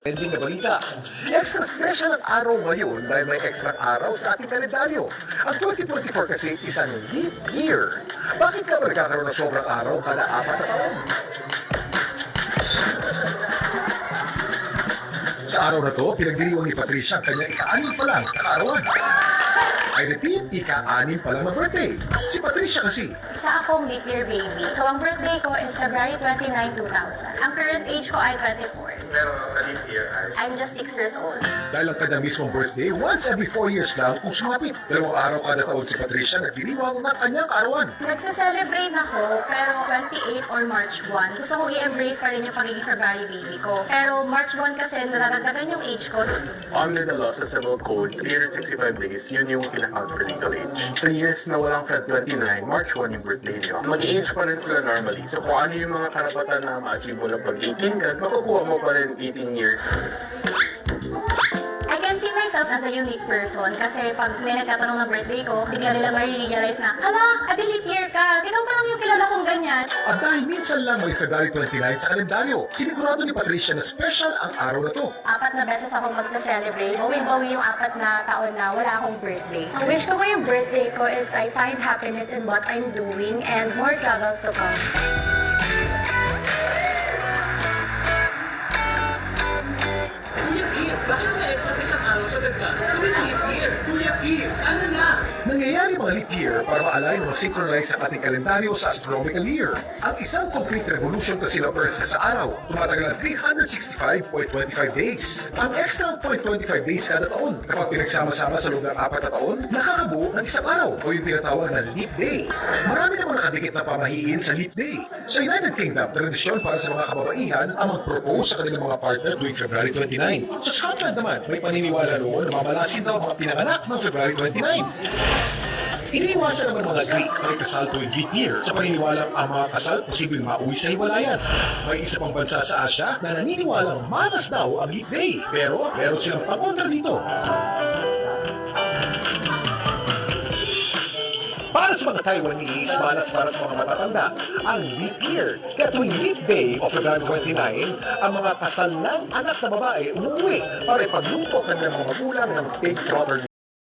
Ending na balita. Extra special ang araw ngayon dahil may extra araw sa ating kalendaryo. Ang 2024 kasi isang leap year. Bakit ka ba nagkakaroon ng sobrang araw kada 4 na taon? Sa araw na to, pinagdiriwang ni Patricia ang kanyang ika-6 pa lang na kaarawan. I repeat, ika-6 pa lang na birthday. Si Patricia kasi. Isa akong leap year baby. So, ang birthday ko is February 29, 2000. Ang current age ko ay 24. Pero sa leap year ay I'm just 6 years old. Dahil ang kanyang mismong birthday, once every 4 years lang kung sumapit. 2 araw kada taon si Patricia nagdiriwang ng kanyang kaarawan. Nagsa-celebrate ako, pero 28 or March 1. Gusto kong i-embrace pa rin yung pagiging February baby ko. Pero March 1 kasi nadadagdagan yung age ko. under the law sa civil code, 365 days, yun yung pinakount for legal age. Sa years na walang Feb 29, March 1 yung birthday nyo, mag-age pa rin sila normally. So kung ano yung mga karapatan na ma-achieve mo lang pag 18 ka, makukuha mo pa rin 18 years. I can see myself as a unique person kasi pag may nagtatanong ng birthday ko, bigla nila marirealize na, hala, ate leap year ka, ikaw pa lang yung kilala kong ganyan. At dahil minsan lang may February 29 sa kalendaryo, sinigurado ni Patricia na special ang araw na to. 4 na beses ako magsa-celebrate. Bawing-bawi yung 4 na taon na wala akong birthday. Ang wish ko ngayong birthday ko is I find happiness in what I'm doing and more travels to come. Nangyayari mga leap year para ma-align o synchronize ang ating kalendaryo sa astronomical year. Ang isang complete revolution kasi ng Earth sa araw, tumatagal ng 365.25 days. Ang extra 0.25 days kada taon, kapag pinagsama-sama sa loob ng 4 na taon, nakakabuo ng isang araw o yung tinatawag na leap day. Marami namang nakadikit na pamahiin sa leap day. Sa United Kingdom, tradisyon para sa mga kababaihan ang mag-propose sa kanilang mga partner tuwing February 29. Sa Scotland naman, may paniniwala noon na mamalasin daw ang mga pinanganak ng February 29. Iniiwasan naman mga Greek ang kasal tuwing leap year sa paniniwalang ang mga kasal posibleng mauwi sa hiwalayan. May isa pang bansa sa Asia na naniniwalang malas daw ang leap day. Pero meron silang pang-kontra dito. Para sa mga Taiwanese, malas para sa mga matatanda, ang leap year. Kaya tuwing leap day o February 29, ang mga kasal ng anak na babae umuwi para ipaglungkot ng mga magulang ng pig proper